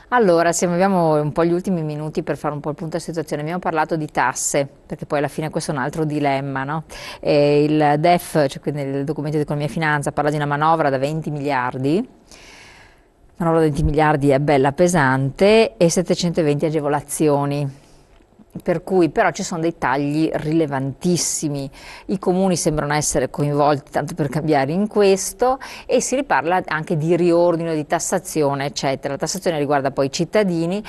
Allora, abbiamo un po' gli ultimi minuti per fare un po' il punto della situazione. Abbiamo parlato di tasse, perché poi alla fine questo è un altro dilemma, no? Il DEF, cioè quindi il documento di economia e finanza, parla di una manovra da 20 miliardi. Manovra da 20 miliardi è bella pesante e 720 agevolazioni. Per cui però ci sono dei tagli rilevantissimi, i comuni sembrano essere coinvolti tanto per cambiare in questo e si riparla anche di riordino, di tassazione eccetera. La tassazione riguarda poi i cittadini,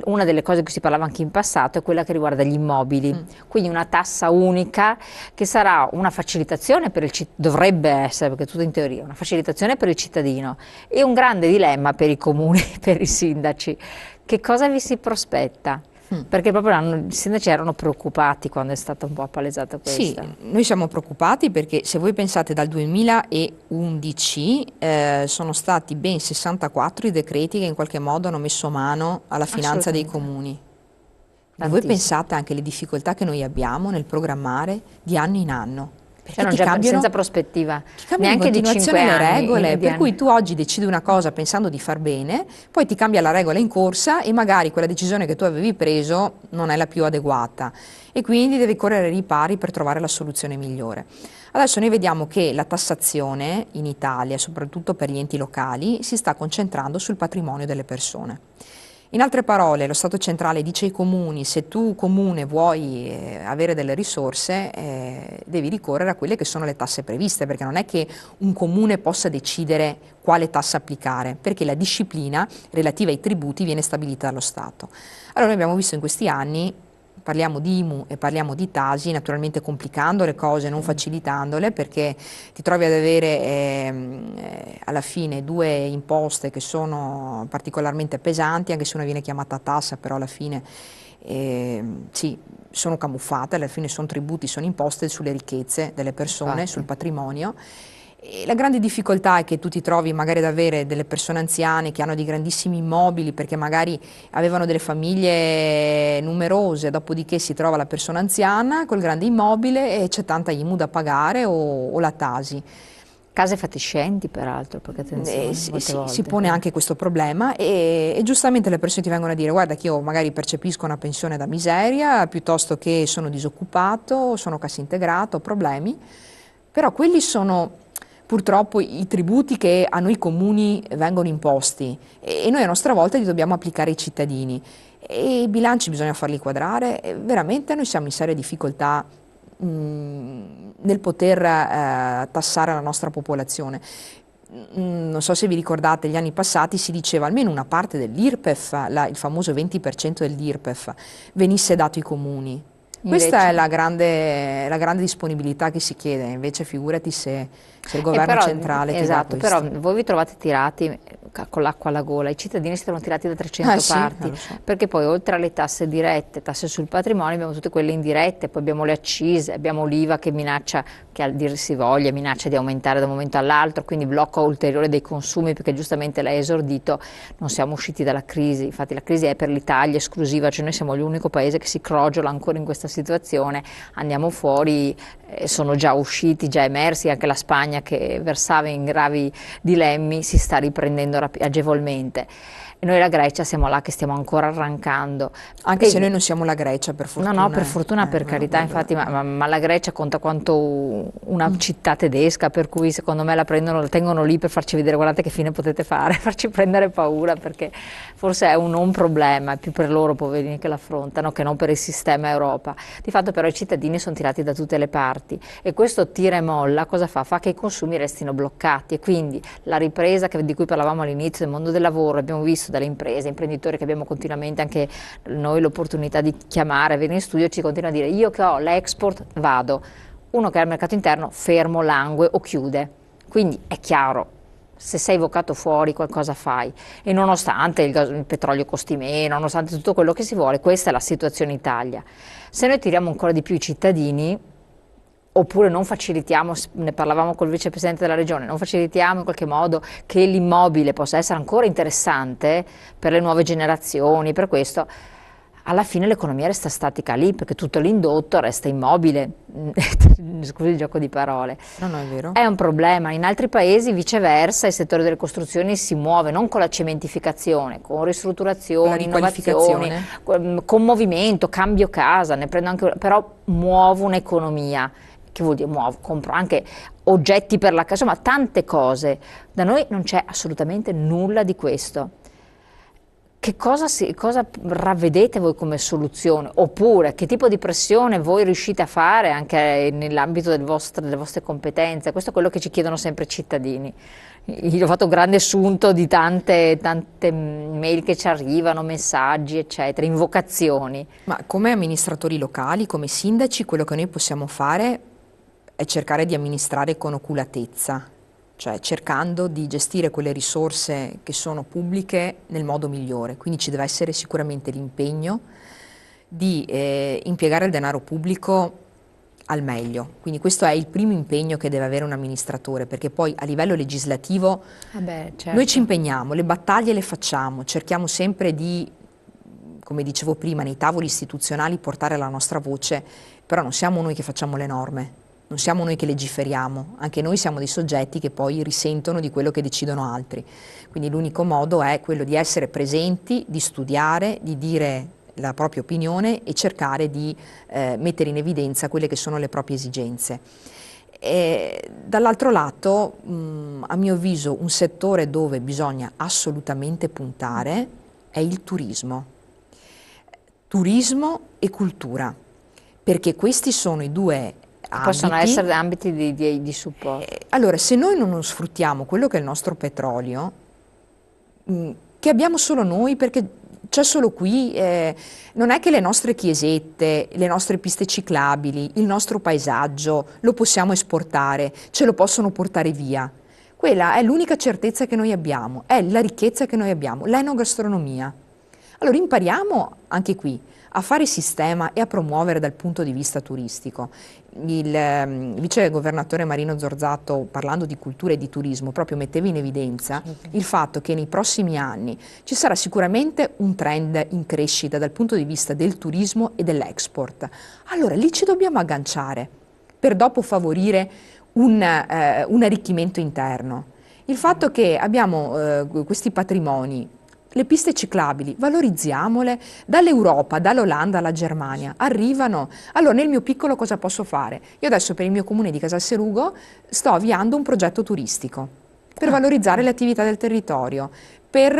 una delle cose di cui si parlava anche in passato è quella che riguarda gli immobili, quindi una tassa unica che sarà una facilitazione per il cittadino, dovrebbe essere perché è tutto in teoria, una facilitazione per il cittadino e un grande dilemma per i comuni, per i sindaci. Che cosa vi si prospetta? Perché proprio i sindaci erano preoccupati quando è stata un po' appalesata Sì, questa. noi siamo preoccupati perché se voi pensate dal 2011 sono stati ben 64 i decreti che in qualche modo hanno messo mano alla finanza dei Assolutamente, comuni. E voi tantissimo. pensate anche alle difficoltà che noi abbiamo nel programmare di anno in anno, perché Erano già senza prospettiva, ti cambiano in neanche di 5 continuazione le anni, regole, di per anni. cui tu oggi decidi una cosa pensando di far bene, poi ti cambia la regola in corsa e magari quella decisione che tu avevi preso non è la più adeguata e quindi devi correre ai ripari per trovare la soluzione migliore. Adesso noi vediamo che la tassazione in Italia, soprattutto per gli enti locali, si sta concentrando sul patrimonio delle persone. In altre parole, lo Stato centrale dice ai comuni, se tu comune vuoi avere delle risorse, devi ricorrere a quelle che sono le tasse previste, perché non è che un comune possa decidere quale tassa applicare, perché la disciplina relativa ai tributi viene stabilita dallo Stato. Allora noi abbiamo visto in questi anni, parliamo di IMU e parliamo di TASI, naturalmente complicando le cose, non facilitandole, perché ti trovi ad avere alla fine due imposte che sono particolarmente pesanti, anche se una viene chiamata tassa, però alla fine sì, sono camuffate, alla fine sono tributi, sono imposte sulle ricchezze delle persone, sul Infatti. patrimonio. E la grande difficoltà è che tu ti trovi magari ad avere delle persone anziane che hanno dei grandissimi immobili perché magari avevano delle famiglie numerose, dopodiché si trova la persona anziana col grande immobile e c'è tanta IMU da pagare o la Tasi. Case fatiscenti peraltro, perché attenzione, molte Si volte. pone anche questo problema e giustamente le persone ti vengono a dire guarda che io magari percepisco una pensione da miseria piuttosto che sono disoccupato, sono cassa integrato, ho problemi, però quelli sono purtroppo i tributi che a noi comuni vengono imposti e noi a nostra volta li dobbiamo applicare ai cittadini e i bilanci bisogna farli quadrare e veramente noi siamo in seria difficoltà nel poter tassare la nostra popolazione. Non so se vi ricordate, gli anni passati si diceva almeno una parte dell'IRPEF, il famoso 20% dell'IRPEF, venisse dato ai comuni. Questa è Invece. la grande disponibilità che si chiede, invece figurati se il E governo però, centrale ti dà esatto, però questo. voi vi trovate tirati con l'acqua alla gola, i cittadini si trovano tirati da 300 Sì, parti, lo so. perché poi oltre alle tasse dirette, tasse sul patrimonio, abbiamo tutte quelle indirette, poi abbiamo le accise, abbiamo l'IVA che minaccia, che a dir si voglia, minaccia di aumentare da un momento all'altro, quindi blocco ulteriore dei consumi, perché giustamente lei ha esordito, non siamo usciti dalla crisi, infatti la crisi è per l'Italia esclusiva, cioè noi siamo l'unico paese che si crogiola ancora in questa situazione, andiamo fuori, sono già usciti, già emersi, anche la Spagna che versava in gravi dilemmi si sta riprendendo agevolmente. E noi la Grecia siamo là che stiamo ancora arrancando. Anche se noi non siamo la Grecia, per No, no, per fortuna. fortuna, per carità, infatti, ma la Grecia conta quanto una Mm. città tedesca, per cui secondo me la prendono, la tengono lì per farci vedere, guardate che fine potete fare, farci prendere paura, perché forse è un non problema, è più per loro poverini che l'affrontano, che non per il sistema Europa. Di fatto però i cittadini sono tirati da tutte le parti e questo tira e molla cosa fa? Fa che i consumi restino bloccati e quindi la ripresa di cui parlavamo all'inizio del mondo del lavoro, abbiamo visto dalle imprese, imprenditori che abbiamo continuamente anche noi l'opportunità di chiamare, venire in studio, ci continua a dire io che ho l'export vado, uno che ha il mercato interno fermo, langue o chiude, quindi è chiaro, se sei vocato fuori qualcosa fai e nonostante il petrolio costi meno, nonostante tutto quello che si vuole, questa è la situazione in Italia. Se noi tiriamo ancora di più i cittadini, oppure non facilitiamo, ne parlavamo col vicepresidente della regione, non facilitiamo in qualche modo che l'immobile possa essere ancora interessante per le nuove generazioni, per questo alla fine l'economia resta statica lì, perché tutto l'indotto resta immobile. Scusi il gioco di parole. No, no, è vero. È un problema. In altri paesi, viceversa, il settore delle costruzioni si muove non con la cementificazione, con ristrutturazioni, innovazioni, con movimento, cambio casa, ne prendo anche, però muovo un'economia. Che vuol dire muovo? Compro anche oggetti per la casa, insomma tante cose. Da noi non c'è assolutamente nulla di questo. Che cosa ravvedete voi come soluzione? Oppure che tipo di pressione voi riuscite a fare anche nell'ambito delle vostre competenze? Questo è quello che ci chiedono sempre i cittadini. Io ho fatto un grande assunto di tante mail che ci arrivano, messaggi, eccetera, invocazioni. Ma come amministratori locali, come sindaci, quello che noi possiamo fare è cercare di amministrare con oculatezza, cioè cercando di gestire quelle risorse che sono pubbliche nel modo migliore. Quindi ci deve essere sicuramente l'impegno di impiegare il denaro pubblico al meglio. Quindi questo è il primo impegno che deve avere un amministratore, perché poi a livello legislativo certo. Noi ci impegniamo, le battaglie le facciamo, cerchiamo sempre di, come dicevo prima, nei tavoli istituzionali portare la nostra voce, però non siamo noi che facciamo le norme. Non siamo noi che legiferiamo, anche noi siamo dei soggetti che poi risentono di quello che decidono altri. Quindi l'unico modo è quello di essere presenti, di studiare, di dire la propria opinione e cercare di mettere in evidenza quelle che sono le proprie esigenze. Dall'altro lato, a mio avviso, un settore dove bisogna assolutamente puntare è il turismo. Turismo e cultura, perché questi sono i due possono essere ambiti di supporto. Allora, se noi non sfruttiamo quello che è il nostro petrolio, che abbiamo solo noi, perché c'è solo qui, non è che le nostre chiesette, le nostre piste ciclabili, il nostro paesaggio lo possiamo esportare, ce lo possono portare via. Quella è l'unica certezza che noi abbiamo, è la ricchezza che noi abbiamo, l'enogastronomia. Allora impariamo anche qui a fare sistema e a promuovere dal punto di vista turistico. Il vice governatore Marino Zorzato, parlando di cultura e di turismo, proprio metteva in evidenza il fatto che nei prossimi anni ci sarà sicuramente un trend in crescita dal punto di vista del turismo e dell'export. Allora lì ci dobbiamo agganciare per dopo favorire un arricchimento interno. Il fatto che abbiamo questi patrimoni, le piste ciclabili, valorizziamole, dall'Europa, dall'Olanda alla Germania, arrivano. Allora nel mio piccolo cosa posso fare? Io adesso per il mio comune di Casalserugo sto avviando un progetto turistico per valorizzare le attività del territorio, per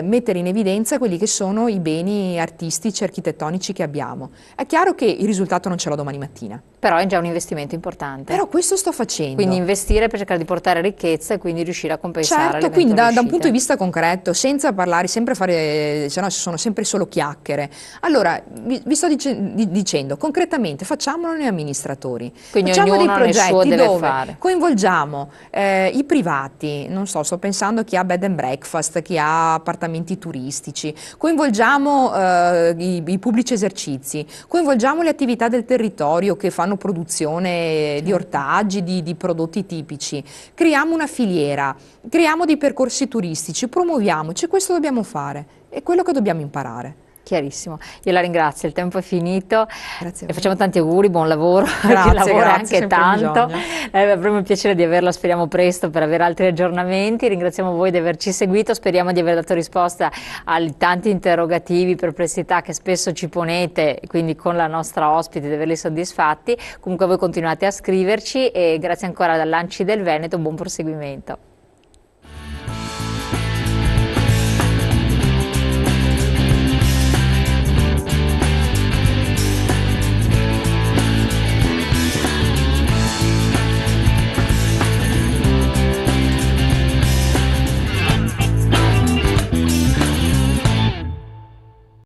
mettere in evidenza quelli che sono i beni artistici e architettonici che abbiamo. È chiaro che il risultato non ce l'ho domani mattina. Però è già un investimento importante. Però questo sto facendo. Quindi investire per cercare di portare ricchezza e quindi riuscire a compensare. Certo, quindi da un punto di vista concreto, senza parlare, sempre fare, se no sono sempre solo chiacchiere. Allora, vi sto dicendo, concretamente, facciamolo noi amministratori. Quindi facciamo dei ognuno nel suo progetti deve dove fare. coinvolgiamo i privati, non so, sto pensando a chi ha bed and breakfast, chi ha appartamenti turistici, coinvolgiamo i pubblici esercizi, coinvolgiamo le attività del territorio che fanno produzione di ortaggi, di prodotti tipici, creiamo una filiera, creiamo dei percorsi turistici, promuoviamoci, questo dobbiamo fare, è quello che dobbiamo imparare. Chiarissimo, io la ringrazio, il tempo è finito, Grazie le facciamo tanti auguri, buon lavoro, grazie, lavora grazie, anche tanto, avremo il piacere di averla, speriamo presto per avere altri aggiornamenti, ringraziamo voi di averci seguito, speriamo di aver dato risposta ai tanti interrogativi, perplessità che spesso ci ponete, quindi con la nostra ospite di averli soddisfatti, comunque voi continuate a scriverci e grazie ancora dall'Anci del Veneto, buon proseguimento.